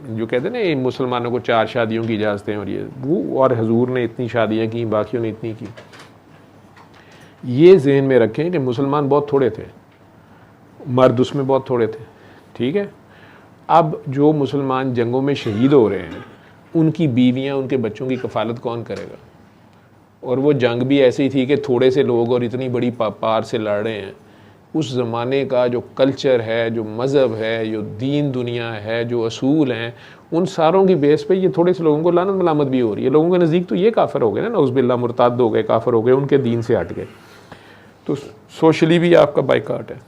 جو کہتے ہیں نا مسلمانوں کو 4 شادیوں کی اجازتیں اور یہ وہ، اور حضور نے اتنی شادیاں کی، باقیوں نے اتنی کی. یہ ذہن میں رکھیں کہ مسلمان بہت تھوڑے تھے، مرد اس میں بہت تھوڑے تھے. ٹھیک ہے. اب جو مسلمان جنگوں میں شہید ہو رہے ہیں ان کی بیویاں، ان کے بچوں کی کفالت کون کرے گا؟ اور وہ جنگ بھی ایسی تھی کہ تھوڑے سے لوگ اور اتنی بڑی پار سے لڑ رہے ہیں. اس زمانے کا جو کلچر ہے، جو مذہب ہے، جو دین دنیا ہے، جو اصول ہیں، ان ساروں کی بیس پہ یہ تھوڑے سے لوگوں کو لعنت ملامت بھی ہو رہی ہے. لوگوں کے نزدیک تو یہ کافر ہو گئے نا، نعوذ باللہ، مرتد ہو گئے، کافر ہو گئے، ان کے دین سے ہٹ گئے. تو سوشلی بھی آپ کا بائیکاٹ ہے.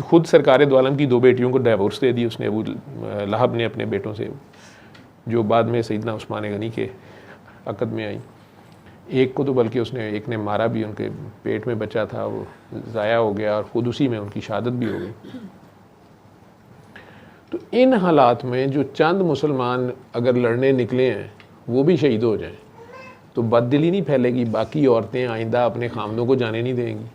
خود سرکار دو عالم کی 2 بیٹیوں کو ڈائیورس دے دی اس نے، ابو لہب نے اپنے بیٹوں سے، جو بعد میں سیدنا عثمان غنی کے عقد میں آئی. ایک کو تو بلکہ اس نے، ایک نے مارا بھی، ان کے پیٹ میں بچہ تھا، وہ ضائع ہو گیا، اور خود اسی میں ان کی شہادت بھی ہو گئی. تو ان حالات میں جو چند مسلمان اگر لڑنے نکلے ہیں وہ بھی شہید ہو جائیں تو بد دلی نہیں پھیلے گی، باقی عورتیں آئندہ اپنے خامدوں کو جانے نہیں دیں گی.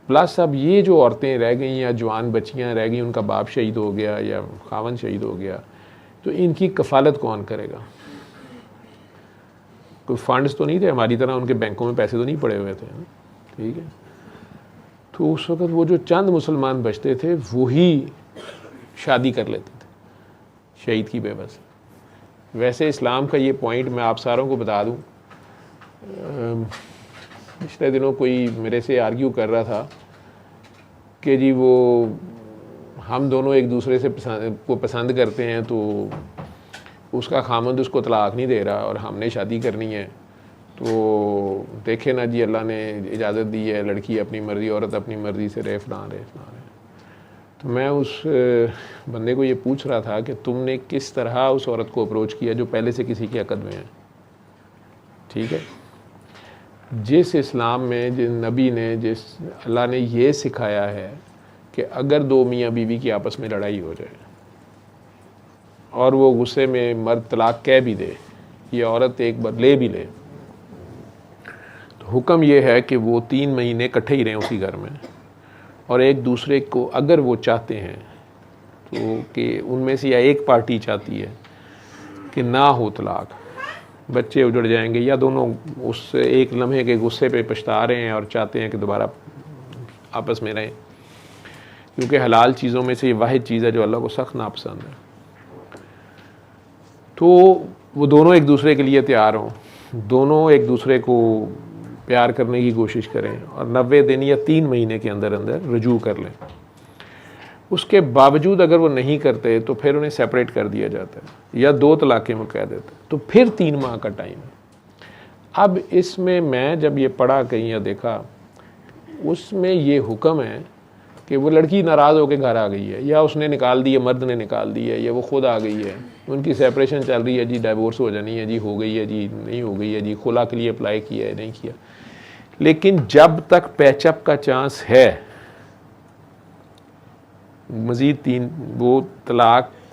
پلس اب یہ جو عورتیں رہ گئیں یا جوان بچیاں رہ گئیں، ان کا باپ شہید ہو گیا یا خاوند شہید ہو گیا، تو ان کی کفالت کون کرے گا؟ کوئی فنڈز تو نہیں تھے ہماری طرح، ان کے بینکوں میں پیسے تو نہیں پڑے ہوئے تھے. ٹھیک ہے. تو اس وقت وہ جو چند مسلمان بچتے تھے وہی شادی کر لیتے تھے شہید کی بے بس. ویسے اسلام کا یہ پوائنٹ میں آپ ساروں کو بتا دوں، پچھلے دنوں کوئی میرے سے آرگیو کر رہا تھا کہ جی وہ ہم دونوں ایک دوسرے سے پسند کرتے ہیں تو اس کا خامند اس کو طلاق نہیں دے رہا اور ہم نے شادی کرنی ہے، تو دیکھے نا جی اللہ نے اجازت دی ہے، لڑکی اپنی مرضی، عورت اپنی مرضی سے رہے فلاں رہے. تو میں اس بندے کو یہ پوچھ رہا تھا کہ تم نے کس طرح اس عورت کو اپروچ کیا جو پہلے سے کسی کے عقد میں ہے؟ ٹھیک ہے. جس اسلام میں جس نبی نے، جس اللہ نے یہ سکھایا ہے کہ اگر 2 میاں بیوی کی آپس میں لڑائی ہو جائے اور وہ غصے میں مرد طلاق کہہ بھی دے یا عورت ایک بار لے بھی لے، تو حکم یہ ہے کہ وہ 3 مہینے اکٹھے ہی رہیں اسی گھر میں، اور ایک دوسرے کو اگر وہ چاہتے ہیں تو کہ ان میں سے یا ایک پارٹی چاہتی ہے کہ نہ ہو طلاق، بچے اجڑ جائیں گے، یا دونوں اس ایک لمحے کے غصے پہ پچھتا رہے ہیں اور چاہتے ہیں کہ دوبارہ آپس میں رہیں، کیونکہ حلال چیزوں میں سے یہ واحد چیز ہے جو اللہ کو سخت ناپسند ہے. تو وہ دونوں ایک دوسرے کے لیے تیار ہوں، دونوں ایک دوسرے کو پیار کرنے کی کوشش کریں اور 90 دن یا 3 مہینے کے اندر اندر رجوع کر لیں. اس کے باوجود اگر وہ نہیں کرتے تو پھر انہیں سیپریٹ کر دیا جاتا ہے یا 2 طلاقیں وہ کہہ دیتے، تو پھر 3 ماہ کا ٹائم ہے. اب اس میں جب یہ پڑھا کہیں یا دیکھا، اس میں یہ حکم ہے کہ وہ لڑکی ناراض ہو کے گھر آ گئی ہے، یا اس نے نکال دی ہے، مرد نے نکال دی ہے، یا وہ خود آ گئی ہے، ان کی سیپریشن چل رہی ہے، جی ڈائیورس ہو جانی ہے، جی ہو گئی ہے، جی نہیں ہو گئی ہے، جی خلا کے لیے اپلائی کیا ہے نہیں کیا، لیکن جب تک پیچ اپ کا چانس ہے، مزید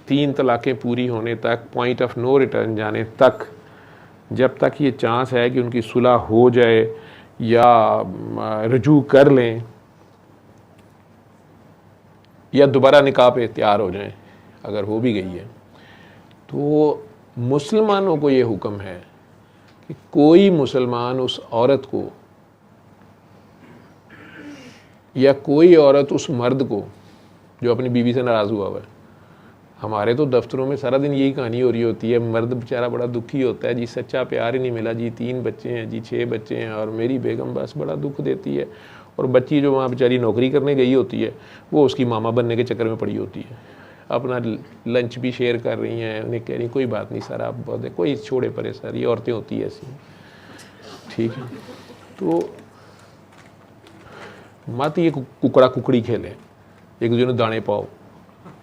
3 طلاقیں پوری ہونے تک، پوائنٹ آف نو ریٹرن جانے تک، جب تک یہ چانس ہے کہ ان کی صلح ہو جائے یا رجوع کر لیں یا دوبارہ نکاح پہ تیار ہو جائیں اگر ہو بھی گئی ہے، تو مسلمانوں کو یہ حکم ہے کہ کوئی مسلمان اس عورت کو یا کوئی عورت اس مرد کو جو اپنی بیوی سے ناراض ہوا ہے، ہمارے تو دفتروں میں سارا دن یہی کہانی ہو رہی ہوتی ہے، مرد بیچارہ بڑا دکھی ہوتا ہے، جی سچا پیار ہی نہیں ملا، جی 3 بچے ہیں، جی 6 بچے ہیں، اور میری بیگم بس بڑا دکھ دیتی ہے، اور بچی جو وہاں بیچاری نوکری کرنے گئی ہوتی ہے وہ اس کی ماما بننے کے چکر میں پڑی ہوتی ہے، اپنا لنچ بھی شیئر کر رہی ہیں، انہیں کہہ رہی کوئی بات نہیں سر، آپ بہت کوئی چھوڑے پرے سر، یہ عورتیں ہوتی ہیں ایسی. ٹھیک ہے. تو مت یہ ککڑا ککڑی کھیلیں، ایک دوسرے نے دانے پاؤ.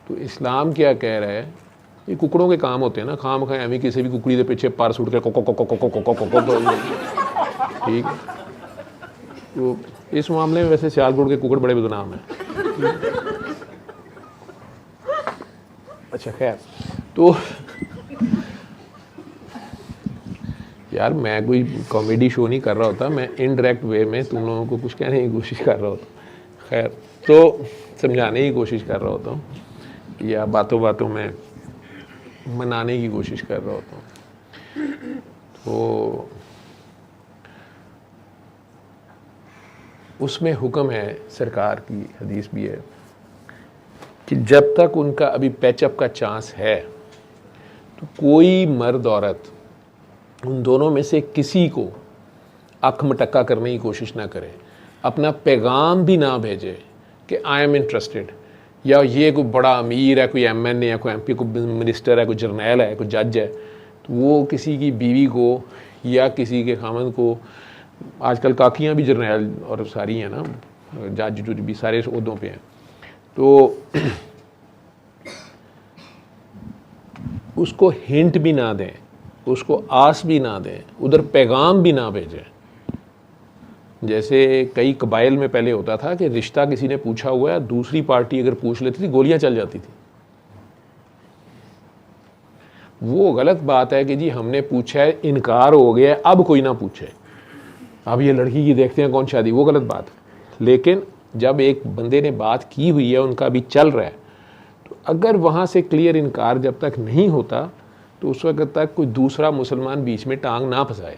تو اسلام کیا کہہ رہا ہے، یہ ککڑوں کے کام ہوتے ہیں نا، خام خواہ ہمیں کسی بھی ککڑی کے پیچھے پار سوٹ کے ٹھیک. تو اس معاملے میں ویسے سیالکوٹ کے ککڑ بڑے بدنام ہیں. اچھا خیر. تو یار میں کوئی کامیڈی شو نہیں کر رہا ہوتا، میں انڈائریکٹ وے میں تم لوگوں کو کچھ کہنے کی کوشش کر رہا ہوتا ہوں. خیر، تو سمجھانے کی کوشش کر رہا ہوتا ہوں یا باتوں باتوں میں منانے کی کوشش کر رہا ہوتا ہوں. تو اس میں حکم ہے سرکار کی، حدیث بھی ہے کہ جب تک ان کا ابھی پیچ اپ کا چانس ہے تو کوئی مرد عورت ان دونوں میں سے کسی کو آنکھ مٹکا کرنے کی کوشش نہ کرے، اپنا پیغام بھی نہ بھیجے کہ آئی ایم انٹرسٹڈ، یا یہ کوئی بڑا امیر ہے، کوئی ایم این اے ہے، کوئی ایم پی، کوئی منسٹر ہے، کوئی جرنیل ہے، کوئی جج ہے، تو وہ کسی کی بیوی کو یا کسی کے خامند کو، آج کل کاکیاں بھی جرنیل اور ساری ہیں نا، جج جو بھی سارے عہدوں پہ ہیں، تو اس کو ہنٹ بھی نہ دیں، اس کو آس بھی نہ دیں، ادھر پیغام بھی نہ بھیجیں. جیسے کئی قبائل میں پہلے ہوتا تھا کہ رشتہ کسی نے پوچھا ہوا ہے، دوسری پارٹی اگر پوچھ لیتی تھی گولیاں چل جاتی تھی. وہ غلط بات ہے کہ جی ہم نے پوچھا ہے، انکار ہو گیا ہے، اب کوئی نہ پوچھے، اب یہ لڑکی کی دیکھتے ہیں کون شادی، وہ غلط بات ہے. لیکن جب ایک بندے نے بات کی ہوئی ہے، ان کا بھی چل رہا ہے، تو اگر وہاں سے کلیئر انکار جب تک نہیں ہوتا تو اس وقت تک کوئی دوسرا مسلمان بیچ میں ٹانگ نہ پھنسائے.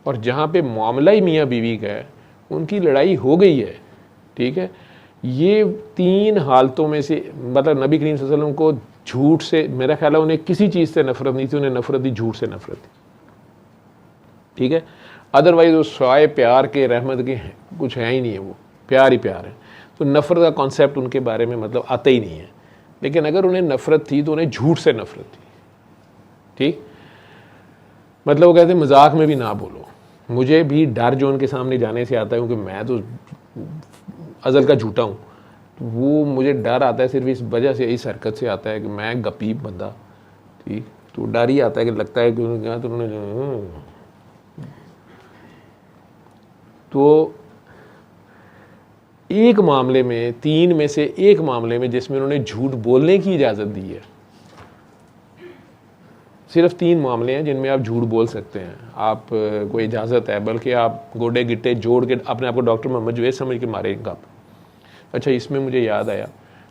اور جہاں پہ معاملہ ہی میاں بیوی کا ہے، ان کی لڑائی ہو گئی ہے، ٹھیک ہے، یہ 3 حالتوں میں سے، مطلب نبی کریم صلی اللہ علیہ وسلم کو جھوٹ سے، میرا خیال ہے انہیں کسی چیز سے نفرت نہیں تھی، انہیں نفرت تھی جھوٹ سے نفرت تھی، ٹھیک ہے. ادروائز وہ سوائے پیار کے، رحمت کے کچھ ہے ہی نہیں ہے، وہ پیار ہی پیار ہے. تو نفرت کا کانسیپٹ ان کے بارے میں مطلب آتا ہی نہیں ہے. لیکن اگر انہیں نفرت تھی تو انہیں جھوٹ سے نفرت تھی، ٹھیک. مطلب وہ کہتے ہیں مذاق میں بھی نہ بولو. مجھے بھی ڈر جو ان کے سامنے جانے سے آتا ہے، کیونکہ میں تو ازل کا جھوٹا ہوں، وہ مجھے ڈر آتا ہے صرف اس وجہ سے، اس حرکت سے آتا ہے کہ میں گپیب بندہ، ٹھیک. تو ڈر ہی آتا ہے کہ لگتا ہے کہ انہوں نے کہا تو انہوں نے، تو ایک معاملے میں، 3 میں سے ایک معاملے میں جس میں انہوں نے جھوٹ بولنے کی اجازت دی ہے، صرف 3 معاملے ہیں جن میں آپ جھوٹ بول سکتے ہیں، آپ کو اجازت ہے، بلکہ آپ گوڈے گٹے جوڑ کے اپنے آپ کو ڈاکٹر محمد جوید سمجھ کے مارے گا. اچھا، اس میں مجھے یاد آیا،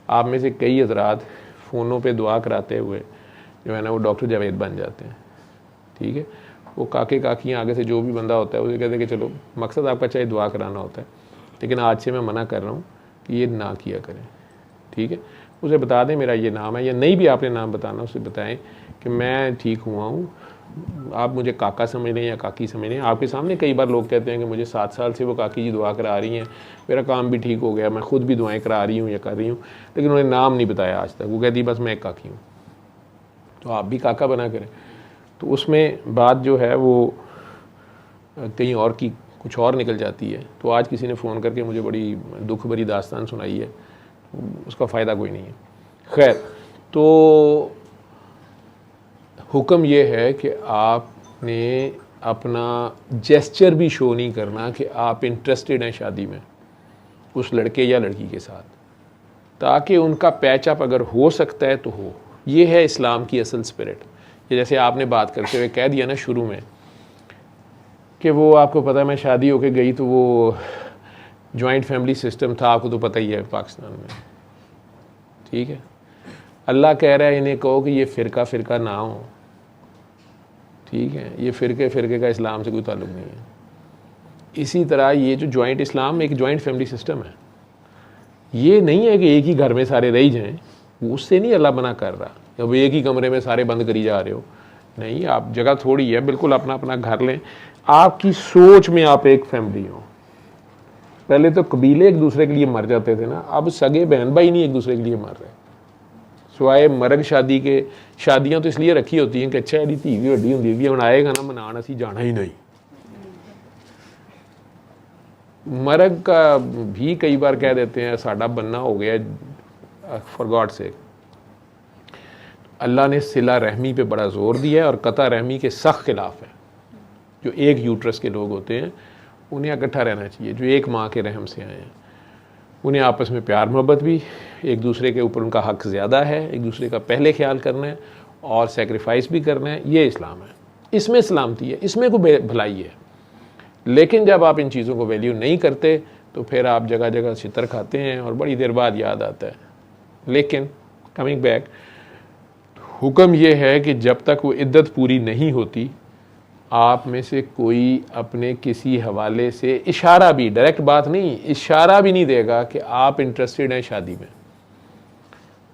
آپ میں سے کئی حضرات فونوں پہ دعا کراتے ہوئے جو ہے نا وہ ڈاکٹر جاوید بن جاتے ہیں، ٹھیک ہے. وہ کاکے کاکیاں آگے سے جو بھی بندہ ہوتا ہے اسے کہتے ہیں کہ چلو مقصد آپ کا چاہے دعا کرانا ہوتا ہے، لیکن آج سے میں منع کر رہا ہوں کہ یہ نہ کیا کریں، ٹھیک ہے. اسے بتا دیں میرا یہ نام ہے، یا نہیں بھی آپ نے نام بتانا، اسے بتائیں کہ میں ٹھیک ہوا ہوں، آپ مجھے کاکا سمجھ لیں یا کاکی سمجھ لیں. آپ کے سامنے کئی بار لوگ کہتے ہیں کہ مجھے 7 سال سے وہ کاکی جی دعا کرا رہی ہیں، میرا کام بھی ٹھیک ہو گیا، میں خود بھی دعائیں کرا رہی ہوں یا کر رہی ہوں، لیکن انہوں نے نام نہیں بتایا آج تک. وہ کہتی بس میں ایک کاکی ہوں. تو آپ بھی کاکا بنا کریں. تو اس میں بات جو ہے وہ کہیں اور کی کچھ اور نکل جاتی ہے. تو آج کسی نے فون کر کے مجھے بڑی دکھ بھری داستان سنائی ہے، اس کا فائدہ کوئی نہیں ہے. خیر، تو حکم یہ ہے کہ آپ نے اپنا جیسچر بھی شو نہیں کرنا کہ آپ انٹرسٹڈ ہیں شادی میں اس لڑکے یا لڑکی کے ساتھ، تاکہ ان کا پیچ اپ اگر ہو سکتا ہے تو ہو. یہ ہے اسلام کی اصل اسپرٹ. جیسے آپ نے بات کرتے ہوئے کہہ دیا نا شروع میں کہ وہ آپ کو پتہ ہے میں شادی ہو کے گئی تو وہ جوائنٹ فیملی سسٹم تھا، آپ کو تو پتہ ہی ہے پاکستان میں، ٹھیک ہے. اللہ کہہ رہا ہے انہیں کہو کہ یہ فرقہ فرقہ نہ ہو، ٹھیک ہے. یہ فرقے کا اسلام سے کوئی تعلق نہیں ہے. اسی طرح یہ جو جوائنٹ اسلام ایک جوائنٹ فیملی سسٹم ہے، یہ نہیں ہے کہ ایک ہی گھر میں سارے رہ جائیں، اس سے نہیں اللہ منع کر رہا اب ایک ہی کمرے میں سارے بند کری جا رہے ہو. نہیں، آپ جگہ تھوڑی ہے، بالکل اپنا اپنا گھر لیں. آپ کی سوچ میں آپ ایک فیملی ہو. پہلے تو قبیلے ایک دوسرے کے لیے مر جاتے تھے نا، اب سگے بہن بھائی نہیں ایک دوسرے کے لیے مر رہے، سوائے مرگ شادی کے. شادیاں تو اس لیے رکھی ہوتی ہیں کہ اچھا ایڈی دھی بھی وڈی ہوتی ہے، ہوں آئے گا نا منان اسی جانا ہی نہیں. مرگ کا بھی کئی بار کہہ دیتے ہیں ساڈا بننا ہو گیا فار گاڈ سے. اللہ نے صلہ رحمی پہ بڑا زور دیا ہے اور قطع رحمی کے سخت خلاف ہے. جو ایک یوٹرس کے لوگ ہوتے ہیں انہیں اکٹھا رہنا چاہیے، جو ایک ماں کے رحم سے آئے ہیں. انہیں آپس میں پیار محبت بھی، ایک دوسرے کے اوپر ان کا حق زیادہ ہے، ایک دوسرے کا پہلے خیال کرنا ہے اور سیکریفائس بھی کرنا ہے. یہ اسلام ہے، اس میں سلامتی ہے، اس میں کوئی بھلائی ہے. لیکن جب آپ ان چیزوں کو ویلیو نہیں کرتے تو پھر آپ جگہ جگہ چھتر کھاتے ہیں اور بڑی دیر بعد یاد آتا ہے. لیکن کمنگ بیک، حکم یہ ہے کہ جب تک وہ عدت پوری نہیں ہوتی آپ میں سے کوئی اپنے کسی حوالے سے اشارہ بھی، ڈائریکٹ بات نہیں، اشارہ بھی نہیں دے گا کہ آپ انٹرسٹڈ ہیں شادی میں،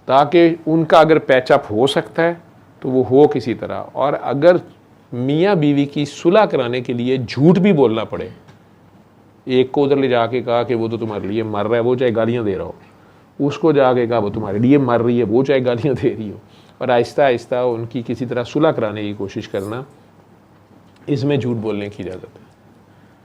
تاکہ ان کا اگر پیچ اپ ہو سکتا ہے تو وہ ہو کسی طرح. اور اگر میاں بیوی کی صلح کرانے کے لیے جھوٹ بھی بولنا پڑے، ایک کو ادھر لے جا کے کہا کہ وہ تو تمہارے لیے مر رہا ہے، وہ چاہے گالیاں دے رہا ہو، اس کو جا کے کہا وہ تمہارے لیے مر رہی ہے، وہ چاہے گالیاں دے رہی ہو، اور آہستہ آہستہ ان کی کسی طرح صلح کرانے کی کوشش کرنا، اس میں جھوٹ بولنے کی اجازت ہے.